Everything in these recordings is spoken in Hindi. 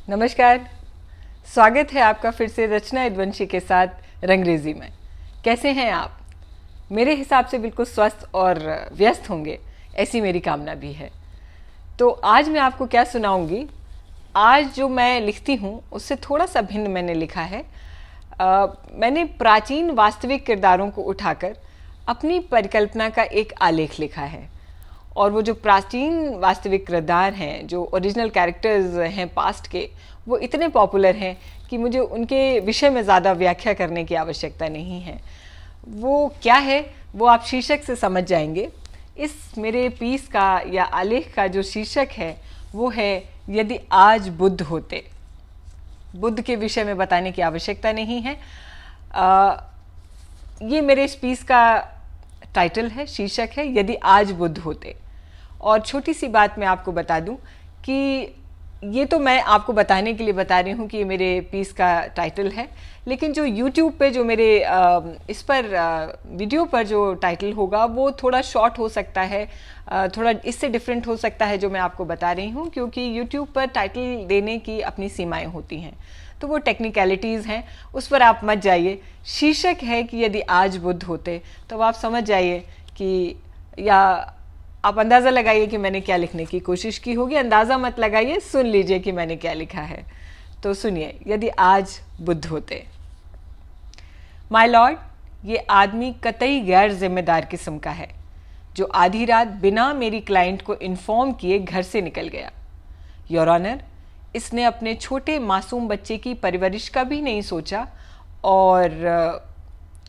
नमस्कार। स्वागत है आपका फिर से रचना यदुवंशी के साथ रंगरेजी में। कैसे हैं आप? मेरे हिसाब से बिल्कुल स्वस्थ और व्यस्त होंगे, ऐसी मेरी कामना भी है। तो आज मैं आपको क्या सुनाऊंगी? आज जो मैं लिखती हूँ उससे थोड़ा सा भिन्न मैंने लिखा है। मैंने प्राचीन वास्तविक किरदारों को उठाकर अपनी परिकल्पना का एक आलेख लिखा है। और वो जो प्राचीन वास्तविक किरदार हैं, जो ओरिजिनल कैरेक्टर्स हैं पास्ट के, वो इतने पॉपुलर हैं कि मुझे उनके विषय में ज़्यादा व्याख्या करने की आवश्यकता नहीं है। वो क्या है वो आप शीर्षक से समझ जाएंगे। इस मेरे पीस का या आलेख का जो शीर्षक है वो है यदि आज बुद्ध होते। बुद्ध के विषय में बताने की आवश्यकता नहीं है। ये मेरे इस पीस का टाइटल है, शीर्षक है यदि आज बुद्ध होते। और छोटी सी बात मैं आपको बता दूं कि ये तो मैं आपको बताने के लिए बता रही हूँ कि ये मेरे पीस का टाइटल है, लेकिन जो YouTube पे जो मेरे इस पर वीडियो पर जो टाइटल होगा वो थोड़ा शॉर्ट हो सकता है, थोड़ा इससे डिफरेंट हो सकता है जो मैं आपको बता रही हूँ, क्योंकि YouTube पर टाइटल देने की अपनी सीमाएं होती हैं। तो वो टेक्निकलिटीज़ हैं, उस पर आप मत जाइए। शीर्षक है कि यदि आज बुद्ध होते, तो आप समझ जाइए कि, या आप अंदाज़ा लगाइए कि मैंने क्या लिखने की कोशिश की होगी। अंदाज़ा मत लगाइए, सुन लीजिए कि मैंने क्या लिखा है। तो सुनिए, यदि आज बुद्ध होते। माय लॉर्ड, ये आदमी कतई गैर जिम्मेदार किस्म का है जो आधी रात बिना मेरी क्लाइंट को इन्फॉर्म किए घर से निकल गया। योर ऑनर, इसने अपने छोटे मासूम बच्चे की परवरिश का भी नहीं सोचा, और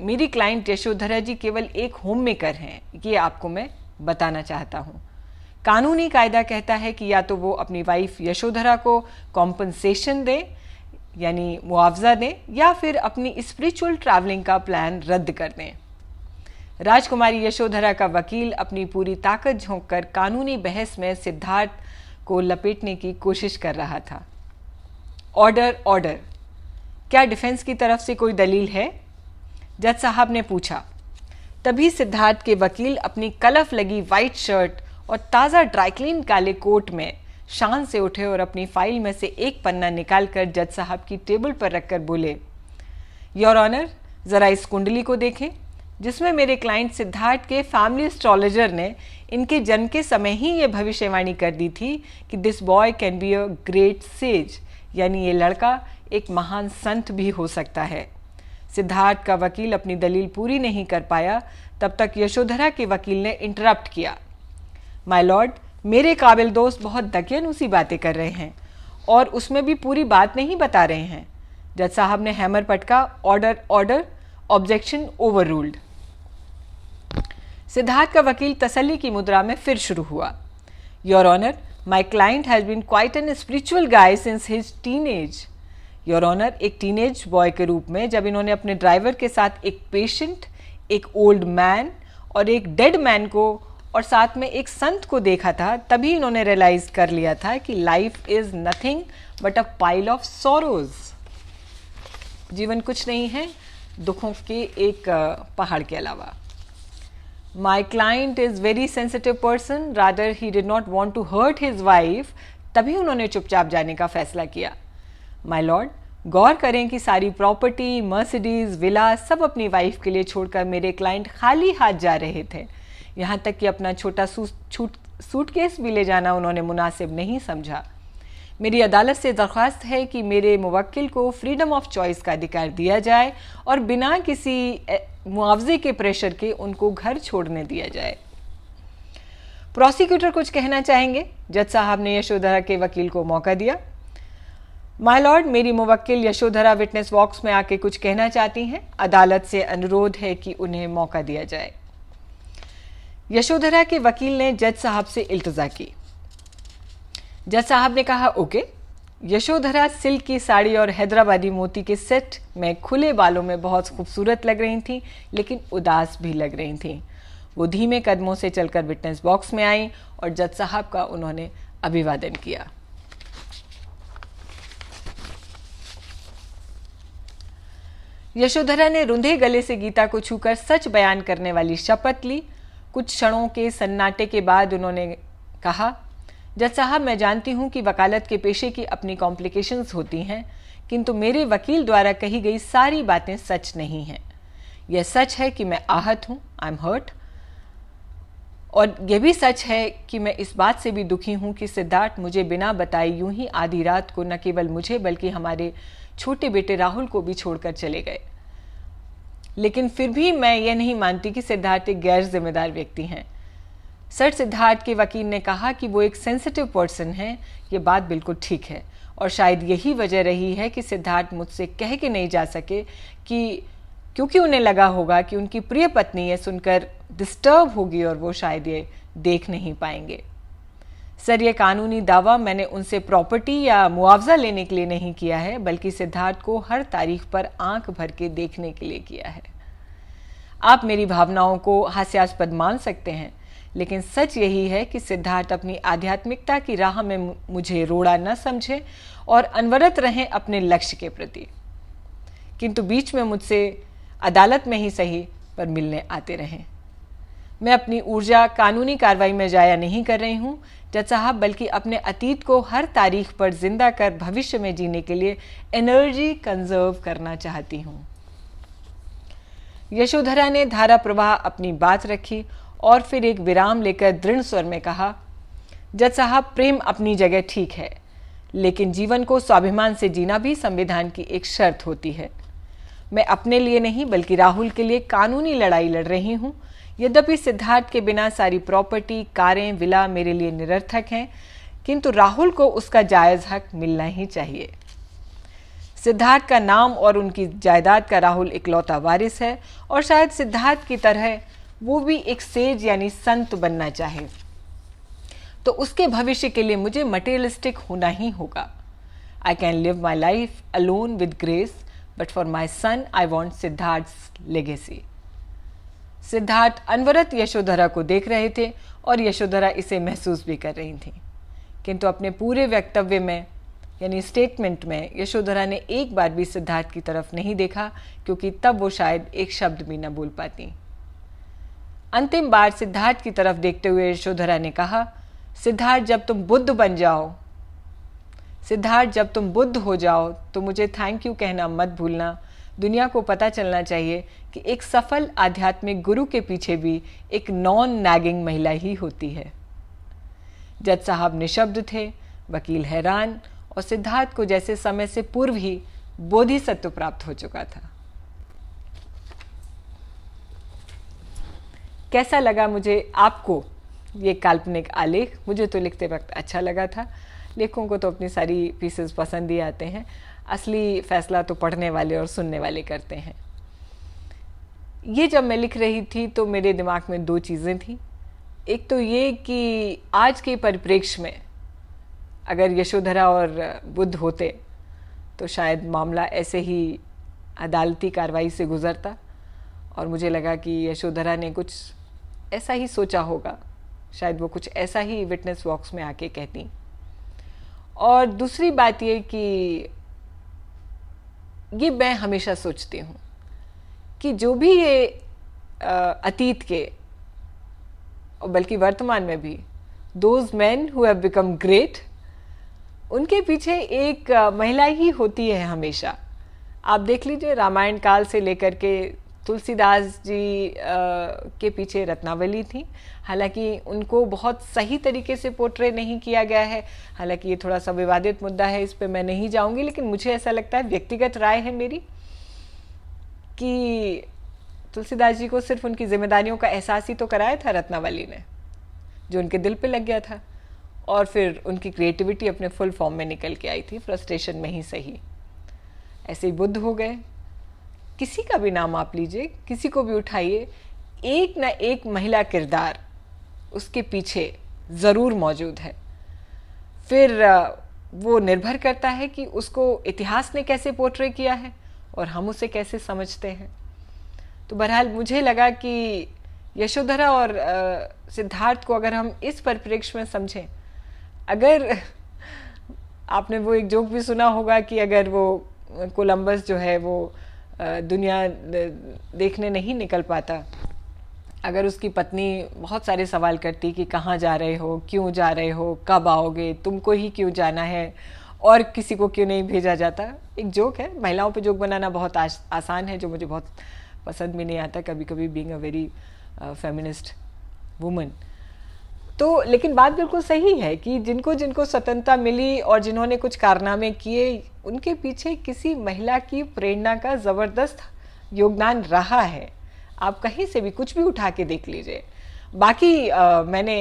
मेरी क्लाइंट यशोधरा जी केवल एक होम मेकर हैं, ये आपको मैं बताना चाहता हूँ। कानूनी कायदा कहता है कि या तो वो अपनी वाइफ यशोधरा को कॉम्पनसेशन दें, यानी मुआवजा दें, या फिर अपनी स्पिरिचुअल ट्रैवलिंग का प्लान रद्द कर दें। राजकुमारी यशोधरा का वकील अपनी पूरी ताकत झोंककर कानूनी बहस में सिद्धार्थ को लपेटने की कोशिश कर रहा था। Order, order. क्या डिफेंस की तरफ से कोई दलील है? जज साहब ने पूछा। तभी सिद्धार्थ के वकील अपनी कलफ लगी वाइट शर्ट और ताज़ा ड्राइक्लीन काले कोट में शान से उठे और अपनी फाइल में से एक पन्ना निकालकर जज साहब की टेबल पर रखकर बोले, योर ऑनर, ज़रा इस कुंडली को देखें, जिसमें मेरे क्लाइंट सिद्धार्थ के फैमिली एस्ट्रोलॉजर ने इनके जन्म के समय ही ये भविष्यवाणी कर दी थी कि this boy can be a great sage, यानी ये लड़का एक महान संत भी हो सकता है। सिद्धार्थ का वकील अपनी दलील पूरी नहीं कर पाया, तब तक यशोधरा के वकील ने इंटरप्ट किया। माय लॉर्ड, मेरे काबिल दोस्त बहुत दकियानूसी बातें कर रहे हैं और उसमें भी पूरी बात नहीं बता रहे हैं। जज साहब ने हैमर पटका। Order, order, objection overruled. Siddharth का वकील तसल्ली की मुद्रा में फिर शुरू हुआ। Your honour, my client has been quite an spiritual guy since his teenage. Your honour, एक टीनेज बॉय के रूप में जब इन्होंने अपने ड्राइवर के साथ एक पेशेंट, एक ओल्ड मैन और एक डेड मैन को और साथ में एक संत को देखा था, तभी इन्होंने रियलाइज कर लिया था कि life is nothing but a pile of sorrows. जीवन कुछ नहीं है दुखों के एक पहाड़ के अलावा। My client is very sensitive person, rather he did not want to hurt his wife, तभी उन्होंने चुपचाप जाने का फैसला किया। माय लॉर्ड, गौर करें कि सारी प्रॉपर्टी, मर्सिडीज, विला सब अपनी वाइफ के लिए छोड़कर मेरे क्लाइंट खाली हाथ जा रहे थे। यहाँ तक कि अपना छोटा सूटकेस भी ले जाना उन्होंने मुनासिब नहीं समझा। मेरी अदालत से दरख्वास्त है कि मेरे मुवक्किल को फ्रीडम ऑफ चॉइस का अधिकार दिया जाए और बिना किसी मुआवजे के प्रेशर के उनको घर छोड़ने दिया जाए। प्रोसिक्यूटर कुछ कहना चाहेंगे? जज साहब ने यशोधरा के वकील को मौका दिया। माय लॉर्ड, मेरी मुवक्किल यशोधरा विटनेस बॉक्स में आके कुछ कहना चाहती हैं। अदालत से अनुरोध है कि उन्हें मौका दिया जाए। यशोधरा के वकील ने जज साहब से इल्तजा की। जज साहब ने कहा, ओके। यशोधरा सिल्क की साड़ी और हैदराबादी मोती के सेट में खुले बालों में बहुत खूबसूरत लग रही थीं, लेकिन उदास भी लग रही थीं। वो धीमे कदमों से चलकर विटनेस बॉक्स में आई और जज साहब का उन्होंने अभिवादन किया। यशोधरा ने रुंधे गले से गीता को छूकर सच बयान करने वाली शपथ ली। कुछ क्षणों के सन्नाटे के बाद उन्होंने कहा, जज साहब, मैं जानती हूँ कि वकालत के पेशे की अपनी कॉम्प्लिकेशंस होती हैं, किंतु मेरे वकील द्वारा कही गई सारी बातें सच नहीं हैं। यह सच है कि मैं आहत हूँ, आई एम हर्ट, और यह भी सच है कि मैं इस बात से भी दुखी हूँ कि सिद्धार्थ मुझे बिना बताए यूं ही आधी रात को न केवल मुझे बल्कि हमारे छोटे बेटे राहुल को भी छोड़कर चले गए। लेकिन फिर भी मैं यह नहीं मानती कि सिद्धार्थ एक गैर जिम्मेदार व्यक्ति हैं। सर, सिद्धार्थ के वकील ने कहा कि वो एक सेंसिटिव पर्सन है। ये बात बिल्कुल ठीक है, और शायद यही वजह रही है कि सिद्धार्थ मुझसे कह के नहीं जा सके कि क्योंकि उन्हें लगा होगा कि उनकी प्रिय पत्नी ये सुनकर डिस्टर्ब होगी और वो शायद ये देख नहीं पाएंगे। सर, ये कानूनी दावा मैंने उनसे प्रॉपर्टी या मुआवजा लेने के लिए नहीं किया है, बल्कि सिद्धार्थ को हर तारीख पर आंख भर के देखने के लिए किया है। आप मेरी भावनाओं को हास्यास्पद मान सकते हैं, लेकिन सच यही है कि सिद्धार्थ अपनी आध्यात्मिकता की राह में मुझे रोड़ा न समझे और अनवरत रहें अपने लक्ष्य के प्रति, किंतु बीच में मुझसे अदालत में ही सही पर मिलने आते रहें। मैं अपनी ऊर्जा कानूनी कार्रवाई में जाया नहीं कर रही हूँ जज साहब, बल्कि अपने अतीत को हर तारीख पर जिंदा कर भविष्य में जीने के लिए एनर्जी कंजर्व करना चाहती हूँ। यशोधरा ने धारा प्रवाह अपनी बात रखी और फिर एक विराम लेकर दृढ़ स्वर में कहा, जज साहब, प्रेम अपनी जगह ठीक है, लेकिन जीवन को स्वाभिमान से जीना भी संविधान की एक शर्त होती है। मैं अपने लिए नहीं बल्कि राहुल के लिए कानूनी लड़ाई लड़ रही हूँ। यद्यपि सिद्धार्थ के बिना सारी प्रॉपर्टी, कारें, विला मेरे लिए निरर्थक हैं, किंतु राहुल को उसका जायज़ हक मिलना ही चाहिए। सिद्धार्थ का नाम और उनकी जायदाद का राहुल इकलौता वारिस है, और शायद सिद्धार्थ की तरह वो भी एक सेज यानी संत बनना चाहे, तो उसके भविष्य के लिए मुझे मटेरियलिस्टिक होना ही होगा। I can live my life alone with grace, but for my son I want Siddhartha's legacy. Siddhartha अनवरत यशोधरा को देख रहे थे और यशोधरा इसे महसूस भी कर रही थी, किंतु अपने पूरे वक्तव्य में यानी स्टेटमेंट में यशोधरा ने एक बार भी सिद्धार्थ की तरफ नहीं देखा, क्योंकि तब वो शायद एक शब्द भी न बोल पाती। अंतिम बार सिद्धार्थ की तरफ देखते हुए यशोधरा ने कहा, सिद्धार्थ, जब तुम बुद्ध बन जाओ, सिद्धार्थ जब तुम बुद्ध हो जाओ तो मुझे थैंक यू कहना मत भूलना। दुनिया को पता चलना चाहिए कि एक सफल आध्यात्मिक गुरु के पीछे भी एक नॉन नैगिंग महिला ही होती है। जज साहब निशब्द थे, वकील हैरान, और सिद्धार्थ को जैसे समय से पूर्व ही बोधिसत्व प्राप्त हो चुका था। कैसा लगा मुझे आपको ये काल्पनिक आलेख? मुझे तो लिखते वक्त अच्छा लगा था। लेखकों को तो अपनी सारी पीसेस पसंद ही आते हैं, असली फैसला तो पढ़ने वाले और सुनने वाले करते हैं। ये जब मैं लिख रही थी तो मेरे दिमाग में दो चीज़ें थी। एक तो ये कि आज के परिप्रेक्ष्य में अगर यशोधरा और बुद्ध होते तो शायद मामला ऐसे ही अदालती कार्रवाई से गुजरता, और मुझे लगा कि यशोधरा ने कुछ ऐसा ही सोचा होगा, शायद वो कुछ ऐसा ही विटनेस बॉक्स में आके कहती। और दूसरी बात ये कि ये मैं हमेशा सोचती हूँ कि जो भी ये अतीत के और बल्कि वर्तमान में भी those man who have become great, उनके पीछे एक महिला ही होती है हमेशा। आप देख लीजिए, रामायण काल से लेकर के तुलसीदास जी के पीछे रत्नावली थी। हालांकि उनको बहुत सही तरीके से पोर्ट्रे नहीं किया गया है, हालांकि ये थोड़ा सा विवादित मुद्दा है, इस पे मैं नहीं जाऊंगी, लेकिन मुझे ऐसा लगता है, व्यक्तिगत राय है मेरी, कि तुलसीदास जी को सिर्फ उनकी जिम्मेदारियों का एहसास ही तो कराया था रत्नावली ने, जो उनके दिल पे लग गया था, और फिर उनकी क्रिएटिविटी अपने फुल फॉर्म में निकल के आई थी, फ्रस्ट्रेशन में ही सही। ऐसे ही बुद्ध हो गए। किसी का भी नाम आप लीजिए, किसी को भी उठाइए, एक ना एक महिला किरदार उसके पीछे ज़रूर मौजूद है। फिर वो निर्भर करता है कि उसको इतिहास ने कैसे पोर्ट्रे किया है और हम उसे कैसे समझते हैं। तो बहरहाल मुझे लगा कि यशोधरा और सिद्धार्थ को अगर हम इस परिप्रेक्ष्य में समझें, अगर आपने वो एक जोक भी सुना होगा कि अगर वो कोलंबस जो है वो दुनिया देखने नहीं निकल पाता, अगर उसकी पत्नी बहुत सारे सवाल करती कि कहाँ जा रहे हो, क्यों जा रहे हो, कब आओगे, तुमको ही क्यों जाना है और किसी को क्यों नहीं भेजा जाता। एक जोक है, महिलाओं पे जोक बनाना बहुत आसान है, जो मुझे बहुत पसंद भी नहीं आता कभी कभी, being a very feminist woman. तो लेकिन बात बिल्कुल सही है कि जिनको जिनको स्वतंत्रता मिली और जिन्होंने कुछ कारनामे किए, उनके पीछे किसी महिला की प्रेरणा का ज़बरदस्त योगदान रहा है। आप कहीं से भी कुछ भी उठा के देख लीजिए। बाकी मैंने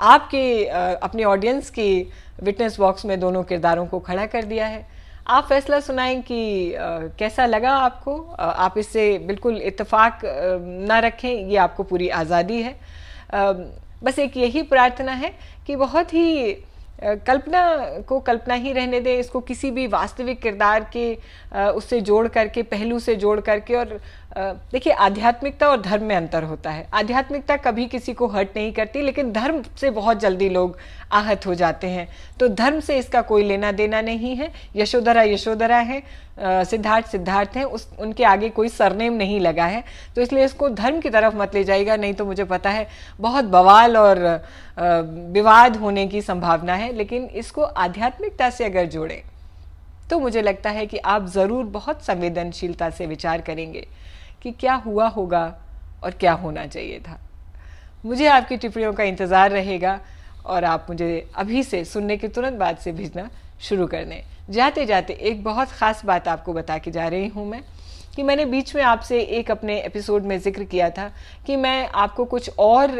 आपके अपने ऑडियंस की विटनेस बॉक्स में दोनों किरदारों को खड़ा कर दिया है। आप फैसला सुनाएं कि कैसा लगा आपको। आप इससे बिल्कुल इत्तेफाक ना रखें, ये आपको पूरी आज़ादी है। बस एक यही प्रार्थना है कि बहुत ही कल्पना को कल्पना ही रहने दें, इसको किसी भी वास्तविक किरदार के उससे जोड़ करके, पहलू से जोड़ करके। और देखिए, आध्यात्मिकता और धर्म में अंतर होता है। आध्यात्मिकता कभी किसी को हर्ट नहीं करती, लेकिन धर्म से बहुत जल्दी लोग आहत हो जाते हैं। तो धर्म से इसका कोई लेना देना नहीं है। यशोधरा यशोधरा है, सिद्धार्थ सिद्धार्थ हैं, उनके आगे कोई सरनेम नहीं लगा है। तो इसलिए इसको धर्म की तरफ मत ले जाएगा, नहीं तो मुझे पता है बहुत बवाल और विवाद होने की संभावना है। लेकिन इसको आध्यात्मिकता से अगर जोड़ें तो मुझे लगता है कि आप ज़रूर बहुत संवेदनशीलता से विचार करेंगे कि क्या हुआ होगा और क्या होना चाहिए था। मुझे आपकी टिप्पणियों का इंतज़ार रहेगा और आप मुझे अभी से सुनने के तुरंत बाद से भेजना शुरू कर दें। जाते जाते एक बहुत ख़ास बात आपको बता के जा रही हूँ मैं, कि मैंने बीच में आपसे एक अपने एपिसोड में जिक्र किया था कि मैं आपको कुछ और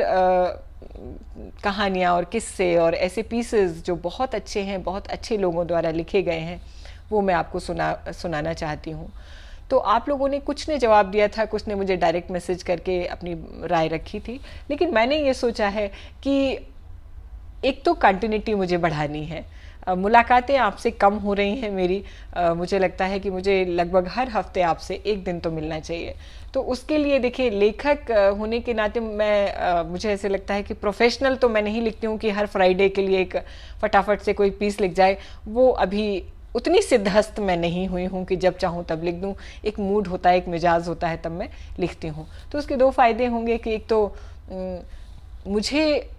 कहानियाँ और किस्से और ऐसे पीसेस जो बहुत अच्छे हैं, बहुत अच्छे लोगों द्वारा लिखे गए हैं, वो मैं आपको सुनाना चाहती हूँ। तो आप लोगों ने कुछ ने जवाब दिया था, कुछ ने मुझे डायरेक्ट मैसेज करके अपनी राय रखी थी। लेकिन मैंने ये सोचा है कि एक तो कंटिन्यूटी मुझे बढ़ानी है। मुलाकातें आपसे कम हो रही हैं मेरी। मुझे लगता है कि मुझे लगभग हर हफ्ते आपसे एक दिन तो मिलना चाहिए। तो उसके लिए देखिए, लेखक होने के नाते मुझे ऐसे लगता है कि प्रोफेशनल तो मैं नहीं लिखती हूँ कि हर फ्राइडे के लिए एक फटाफट से कोई पीस लिख जाए। वो अभी उतनी सिद्धहस्त मैं नहीं हुई हूँ कि जब चाहूँ तब लिख दूँ। एक मूड होता है, एक मिजाज होता है, तब मैं लिखती हूँ। तो उसके दो फ़ायदे होंगे कि एक तो मुझे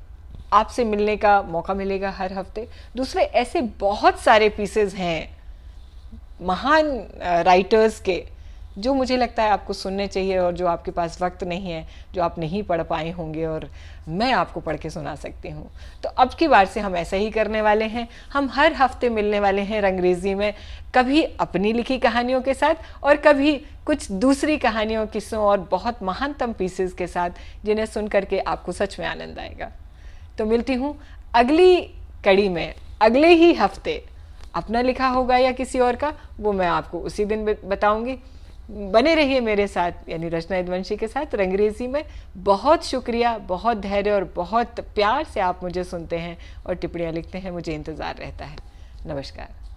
आपसे मिलने का मौका मिलेगा हर हफ्ते। दूसरे, ऐसे बहुत सारे पीसेस हैं महान राइटर्स के जो मुझे लगता है आपको सुनने चाहिए और जो आपके पास वक्त नहीं है, जो आप नहीं पढ़ पाए होंगे और मैं आपको पढ़ के सुना सकती हूँ। तो अब की बार से हम ऐसा ही करने वाले हैं। हम हर हफ्ते मिलने वाले हैं रंगरेजी में, कभी अपनी लिखी कहानियों के साथ और कभी कुछ दूसरी कहानियों, किस्सों और बहुत महानतम पीसेस के साथ, जिन्हें सुन करके आपको सच में आनंद आएगा। तो मिलती हूँ अगली कड़ी में अगले ही हफ्ते। अपना लिखा होगा या किसी और का, वो मैं आपको उसी दिन बताऊंगी। बने रहिए मेरे साथ, यानी रचना यदुवंशी के साथ रंगरेजी में। बहुत शुक्रिया, बहुत धैर्य और बहुत प्यार से आप मुझे सुनते हैं और टिप्पणियाँ लिखते हैं। मुझे इंतज़ार रहता है। नमस्कार।